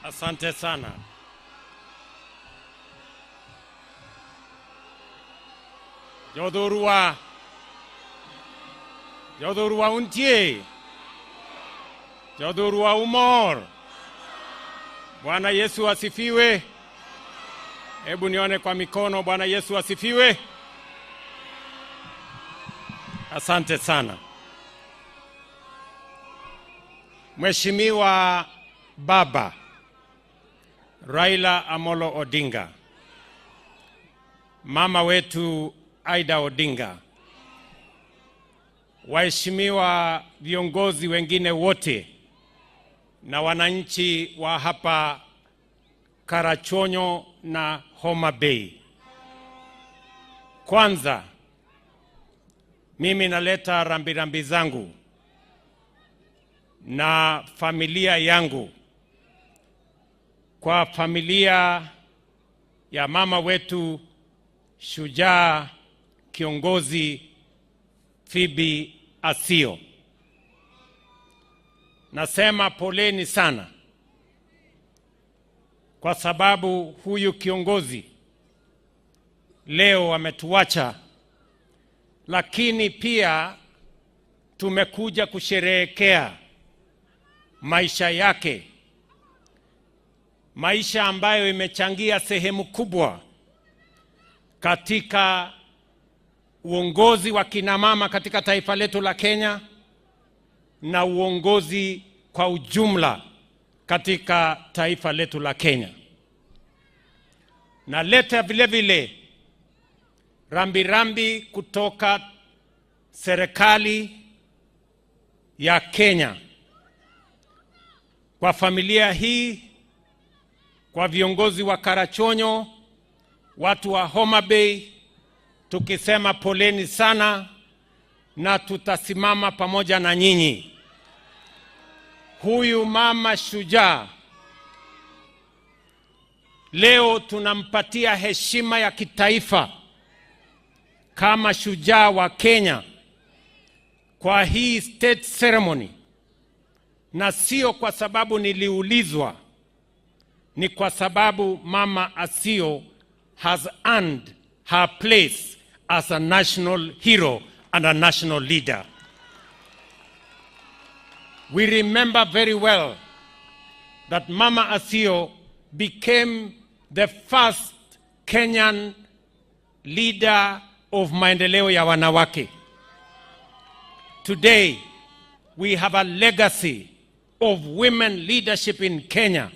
Asante sana. Jodorua untie. Jodorua umor. Bwana Yesu asifiwe. Hebu nione kwa mikono. Bwana Yesu asifiwe. Asante sana. Mheshimiwa Baba Raila Amolo Odinga, mama wetu Aida Odinga, waheshimiwa viongozi wengine wote na wananchi wa hapa Karachuonyo na Homabay. Kwanza mimi naleta rambirambi zangu na familia yangu kwa familia ya mama wetu shujaa kiongozi Pheobe Asiyo. Nasema poleni sana kwa sababu huyu kiongozi leo ametuacha, lakini pia tumekuja kusherehekea maisha yake, maisha ambayo imechangia sehemu kubwa katika uongozi wa kina mama katika taifa letu la Kenya na uongozi kwa ujumla katika taifa letu la Kenya. Na leta vile vile rambirambi kutoka serikali ya Kenya kwa familia hii, kwa viongozi wa Karachuonyo, watu wa Homabay, tukisema poleni sana na tutasimama pamoja na nyinyi. Huyu mama shujaa leo tunampatia heshima ya kitaifa kama shujaa wa Kenya kwa hii state ceremony, na sio kwa sababu niliulizwa, ni kwa sababu mama Asiyo has earned her place as a national hero and a national leader. We remember very well that Mama Asiyo became the first Kenyan leader of maendeleo ya wanawake. Today, we have a legacy of women leadership in Kenya.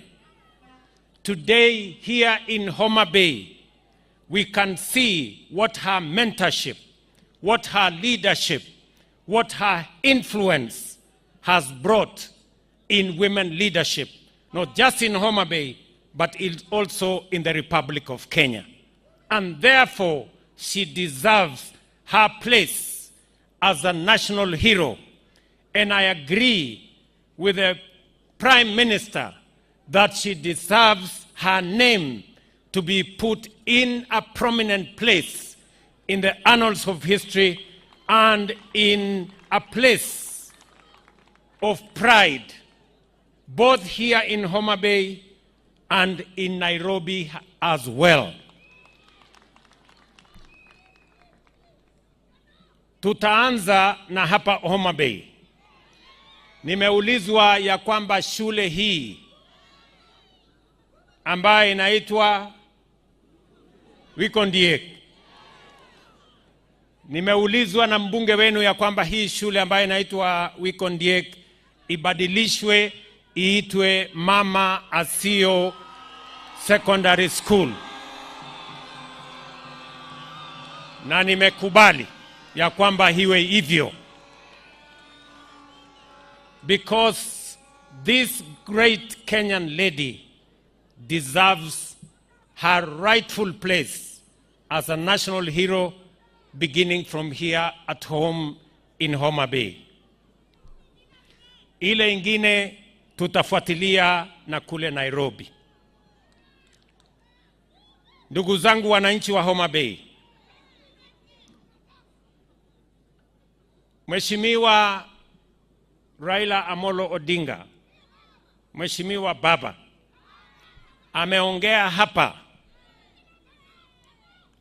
Today, here in Homabay, we can see what her mentorship, what her leadership, what her influence has brought in women leadership, not just in Homabay, but also in the Republic of Kenya. And therefore, she deserves her place as a national hero. And I agree with the Prime Minister that she deserves her name to be put in a prominent place in the annals of history and in a place of pride, both here in Homabay and in Nairobi as well. Tutaanza na hapa Homabay. Nimeulizwa ya kwamba shule hii ambayo inaitwa Wikondiek, nimeulizwa na mbunge wenu ya kwamba hii shule ambayo inaitwa Wikondiek ibadilishwe iitwe Mama Asiyo Secondary School, na nimekubali ya kwamba hiwe hivyo, because this great Kenyan lady deserves her rightful place as a national hero, beginning from here at home in Homabay. Ile ingine tutafuatilia na kule Nairobi. Ndugu zangu wananchi wa Homabay, Mheshimiwa Raila Amolo Odinga, Mheshimiwa Baba, ameongea hapa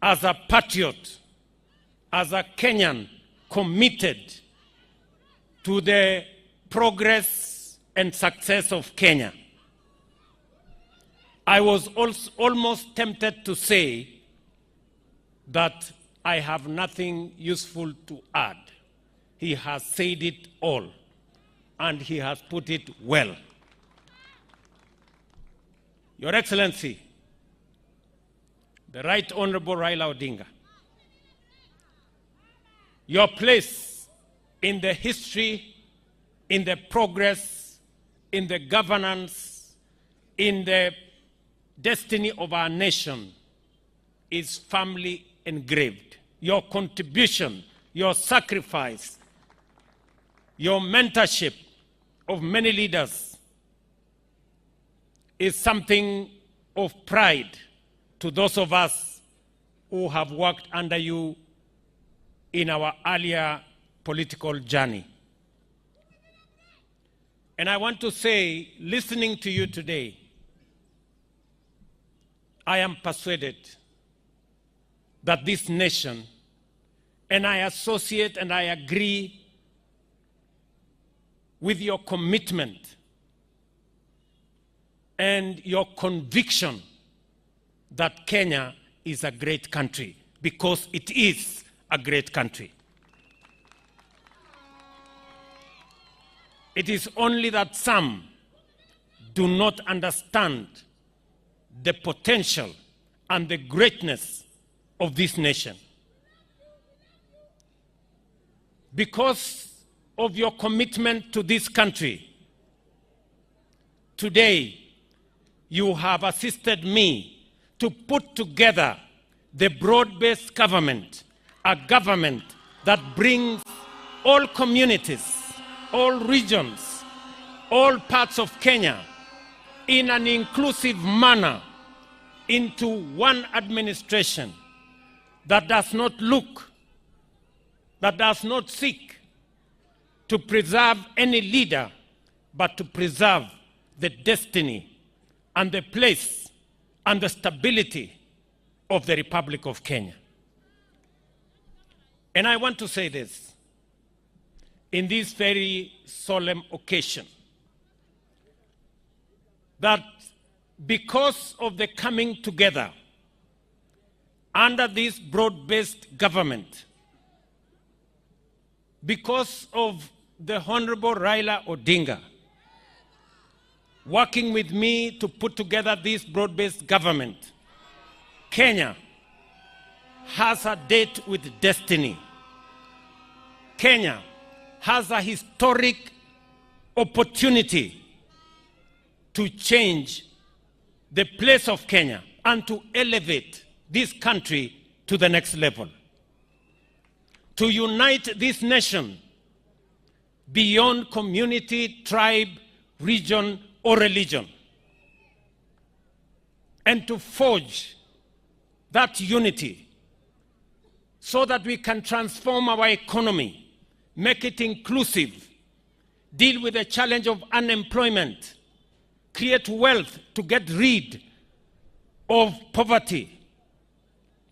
as a patriot, as a Kenyan committed to the progress and success of Kenya. I was also almost tempted to say that I have nothing useful to add. He has said it all, and he has put it well. Your Excellency, the Right Honorable Raila Odinga, your place in the history, in the progress, in the governance, in the destiny of our nation is firmly engraved. Your contribution, your sacrifice, your mentorship of many leaders is something of pride to those of us who have worked under you in our earlier political journey. And I want to say, listening to you today, I am persuaded that this nation, and I associate and I agree with your commitment and your conviction that Kenya is a great country, because it is a great country. It is only that some do not understand the potential and the greatness of this nation. Because of your commitment to this country, today you have assisted me to put together the broad-based government, a government that brings all communities, all regions, all parts of Kenya in an inclusive manner into one administration that does not look, that does not seek to preserve any leader, but to preserve the destiny and the place and the stability of the Republic of Kenya. And I want to say this in this very solemn occasion, that because of the coming together under this broad-based government, because of the Honorable Raila Odinga working with me to put together this broad-based government, Kenya has a date with destiny. Kenya has a historic opportunity to change the place of Kenya and to elevate this country to the next level. To unite this nation beyond community, tribe, region, or religion. And to forge that unity so that we can transform our economy, make it inclusive, deal with the challenge of unemployment, create wealth to get rid of poverty,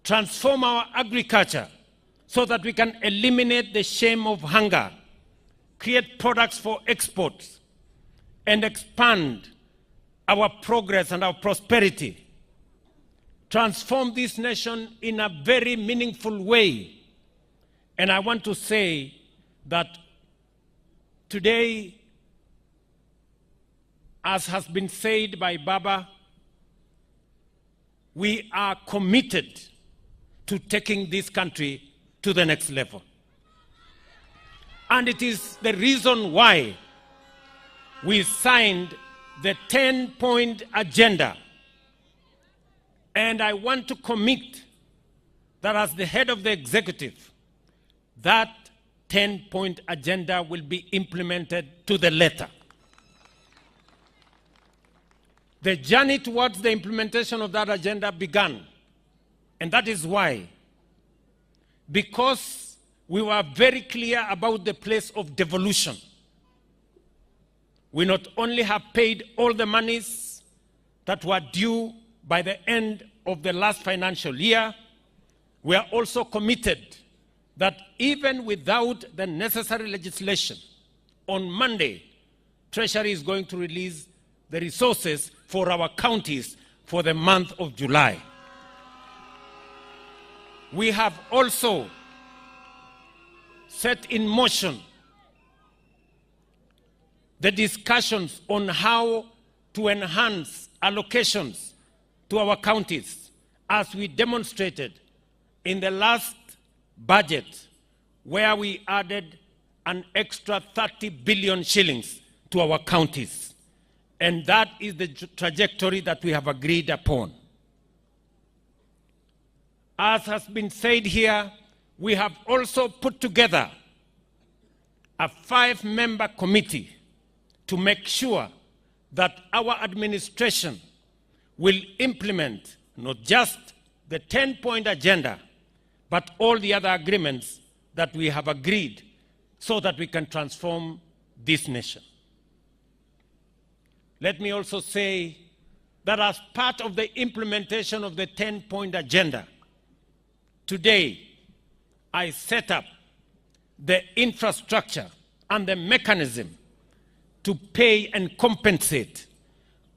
transform our agriculture so that we can eliminate the shame of hunger, create products for exports, and expand our progress and our prosperity. Transform this nation in a very meaningful way. And I want to say that today, as has been said by Baba, we are committed to taking this country to the next level. And it is the reason why we signed the 10-point agenda. And I want to commit that as the head of the executive, that 10-point agenda will be implemented to the letter. The journey towards the implementation of that agenda began. And that is why, because we were very clear about the place of devolution, we not only have paid all the monies that were due by the end of the last financial year. We are also committed that even without the necessary legislation, on Monday, Treasury is going to release the resources for our counties for the month of July. We have also set in motion the discussions on how to enhance allocations to our counties, as we demonstrated in the last budget, where we added an extra 30 billion shillings to our counties. And that is the trajectory that we have agreed upon. As has been said here, we have also put together a 5-member committee to make sure that our administration will implement not just the 10-point agenda, but all the other agreements that we have agreed so that we can transform this nation. Let me also say that as part of the implementation of the 10-point agenda, today I set up the infrastructure and the mechanism to pay and compensate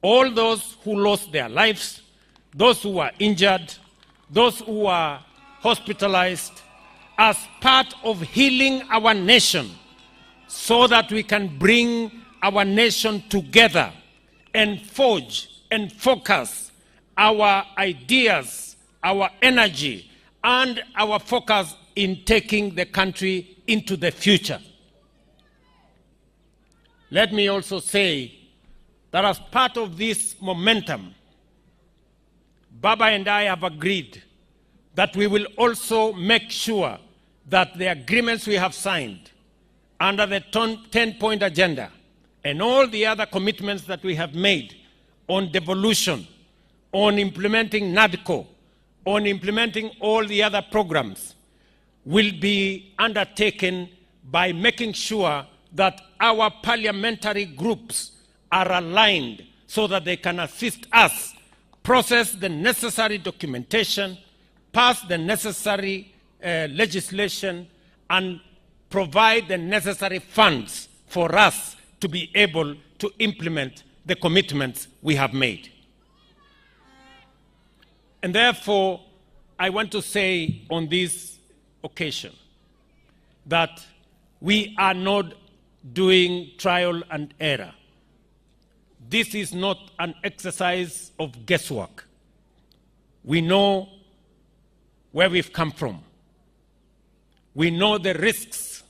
all those who lost their lives, those who were injured, those who were hospitalized, as part of healing our nation, so that we can bring our nation together and forge and focus our ideas, our energy, and our focus in taking the country into the future. Let me also say that as part of this momentum, Baba and I have agreed that we will also make sure that the agreements we have signed under the 10-point agenda and all the other commitments that we have made on devolution, on implementing NADCO, on implementing all the other programs, will be undertaken by making sure that our parliamentary groups are aligned so that they can assist us process the necessary documentation, pass the necessary legislation, and provide the necessary funds for us to be able to implement the commitments we have made. And therefore, I want to say on this occasion that we are not doing trial and error. This is not an exercise of guesswork. We know where we've come from. We know the risks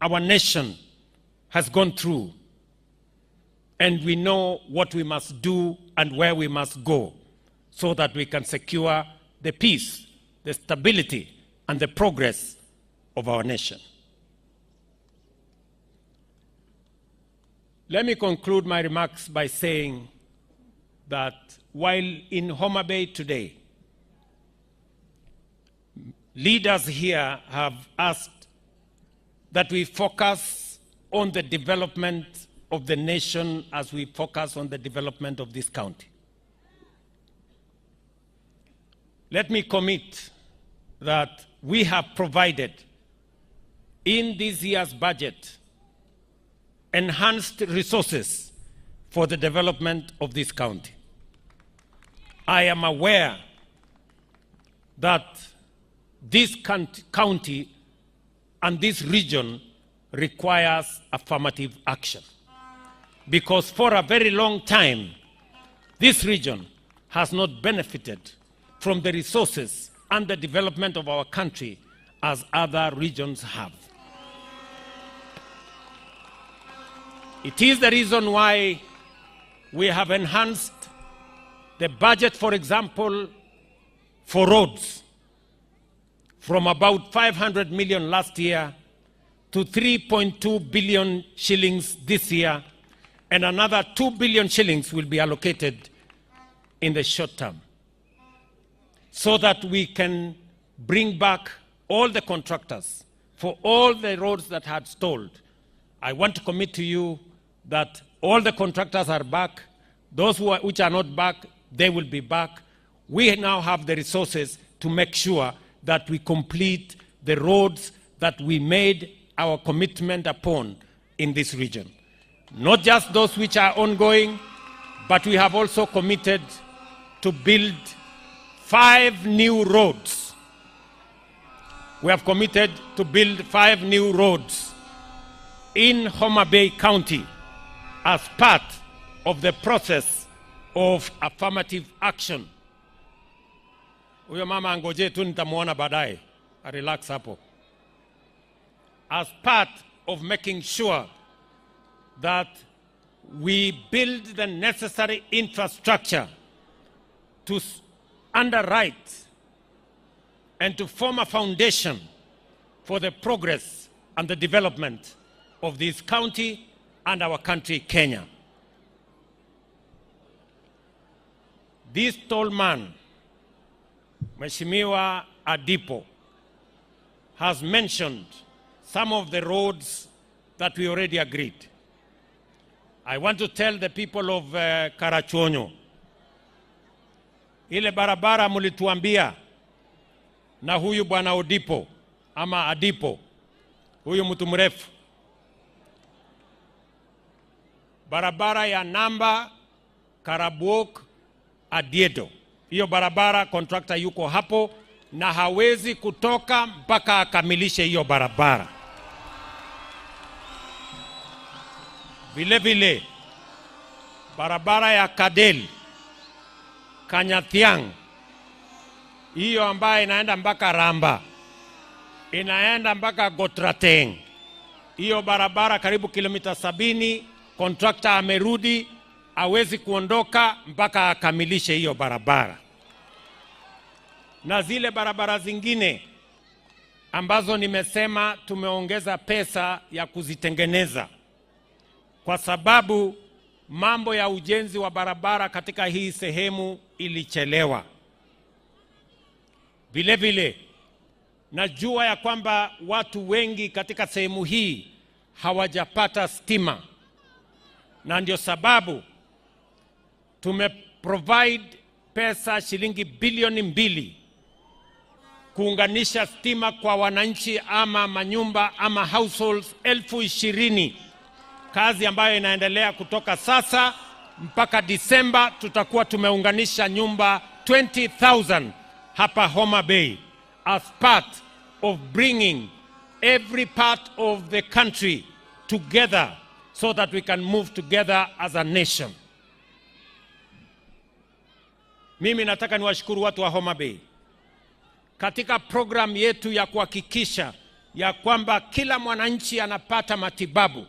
our nation has gone through. And we know what we must do and where we must go so that we can secure the peace, the stability, and the progress of our nation. Let me conclude my remarks by saying that while in Homabay today, leaders here have asked that we focus on the development of the nation as we focus on the development of this county. Let me commit that we have provided in this year's budget enhanced resources for the development of this county. I am aware that this county and this region requires affirmative action, because for a very long time, this region has not benefited from the resources and the development of our country as other regions have. It is the reason why we have enhanced the budget, for example, for roads, from about 500 million last year to 3.2 billion shillings this year, and another 2 billion shillings will be allocated in the short term, so that we can bring back all the contractors for all the roads that had stalled. I want to commit to you that all the contractors are back. Those which are not back, they will be back. We now have the resources to make sure that we complete the roads that we made our commitment upon in this region. Not just those which are ongoing, but we have also committed to build 5 new roads. We have committed to build 5 new roads in Homabay County as part of the process of affirmative action. Huyo mama angoje tu nitamuona baadaye. Relax hapo. As part of making sure that we build the necessary infrastructure to underwrite and to form a foundation for the progress and the development of this county and our country, Kenya. This tall man, Mheshimiwa Adipo, has mentioned some of the roads that we already agreed. I want to tell the people of Karachuonyo, ile barabara mulituambia na huyu bwana Odipo ama Adipo, huyu mtu mrefu, barabara ya Namba Karabuok Adiedo. Hiyo barabara contractor yuko hapo na hawezi kutoka mpaka akamilishe hiyo barabara. Vile vile barabara ya Kadel Kanyathiang, hiyo ambayo inaenda mpaka Ramba, inaenda mpaka Gotrateng. Hiyo barabara karibu kilomita 70, contractor amerudi, hawezi kuondoka mpaka akamilishe hiyo barabara. Na zile barabara zingine ambazo nimesema tumeongeza pesa ya kuzitengeneza, kwa sababu mambo ya ujenzi wa barabara katika hii sehemu ilichelewa. Vile vile najua ya kwamba watu wengi katika sehemu hii hawajapata stima, na ndio sababu tumeprovide pesa shilingi bilioni 2 kuunganisha stima kwa wananchi ama manyumba ama households 20,000. Kazi ambayo inaendelea kutoka sasa mpaka Disemba, tutakuwa tumeunganisha nyumba 20,000 hapa Homabay as part of bringing every part of the country together so that we can move together as a nation. Mimi nataka niwashukuru watu wa Homabay katika program yetu ya kuhakikisha ya kwamba kila mwananchi anapata matibabu.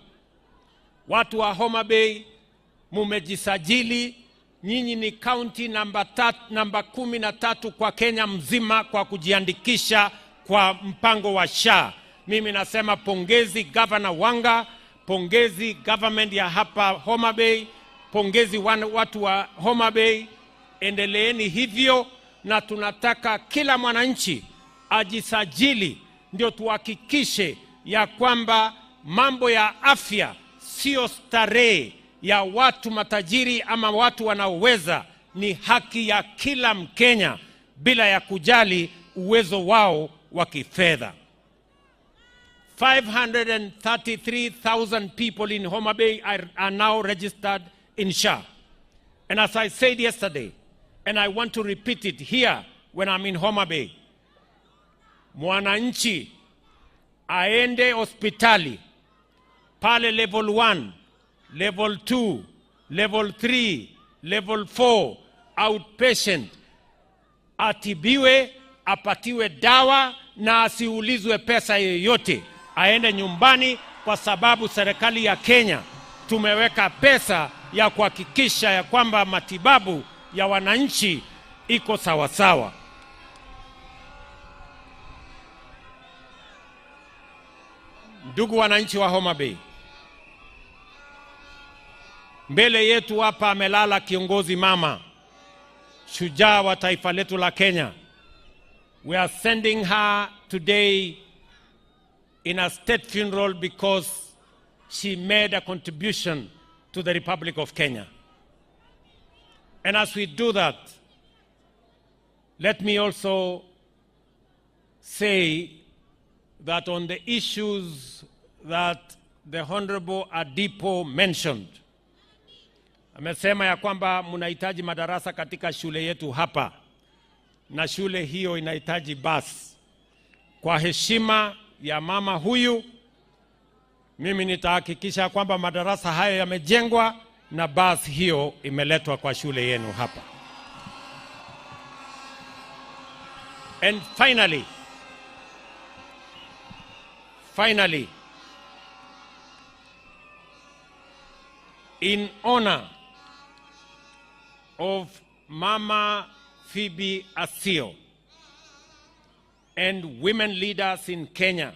Watu wa Homabay mumejisajili, nyinyi ni county namba 13 kwa Kenya mzima kwa kujiandikisha kwa mpango wa SHA. Mimi nasema pongezi Governor Wanga, pongezi government ya hapa Homabay, pongezi watu wa Homabay, endeleeni hivyo, na tunataka kila mwananchi ajisajili ndio tuhakikishe ya kwamba mambo ya afya sio starehe ya watu matajiri ama watu wanaoweza, ni haki ya kila Mkenya bila ya kujali uwezo wao wa kifedha. 533,000 people in Homabay are now registered in SHA. And as I said yesterday, and I want to repeat it here when I'm in Homabay, mwananchi aende hospitali pale level 1, level 2, level 3, level 4, outpatient, atibiwe, apatiwe dawa na asiulizwe pesa yoyote, aende nyumbani, kwa sababu serikali ya Kenya tumeweka pesa ya kuhakikisha ya kwamba matibabu ya wananchi iko sawa sawa. Ndugu wananchi wa Homabay, mbele yetu hapa amelala kiongozi mama, shujaa wa taifa letu la Kenya. We are sending her today in a state funeral because she made a contribution to the Republic of Kenya. And as we do that, let me also say that on the issues that the Honorable Adipo mentioned, amesema ya kwamba mnahitaji madarasa katika shule yetu hapa, na shule hiyo inahitaji basi. Kwa heshima ya mama huyu, mimi nitahakikisha kwamba madarasa haya yamejengwa na basi hiyo imeletwa kwa shule yenu hapa. And finally, in honor of Mama Pheobe Asiyo and women leaders in Kenya,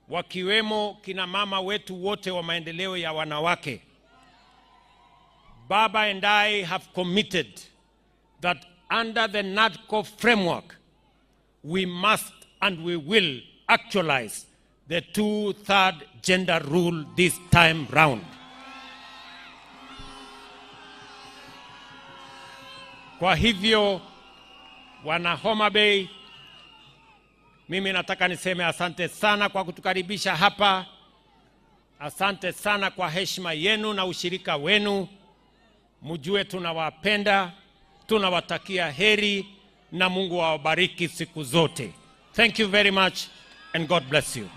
wakiwemo kina mama wetu wote wa maendeleo ya wanawake, Baba and I have committed that under the NADCO framework, we must and we will actualize the 2/3 gender rule this time round. Kwa hivyo, wana Homabay, mimi nataka niseme asante sana kwa kutukaribisha hapa. Asante sana kwa heshima yenu na ushirika wenu. Mjue tunawapenda, tunawatakia heri na Mungu awabariki siku zote. Thank you very much and God bless you.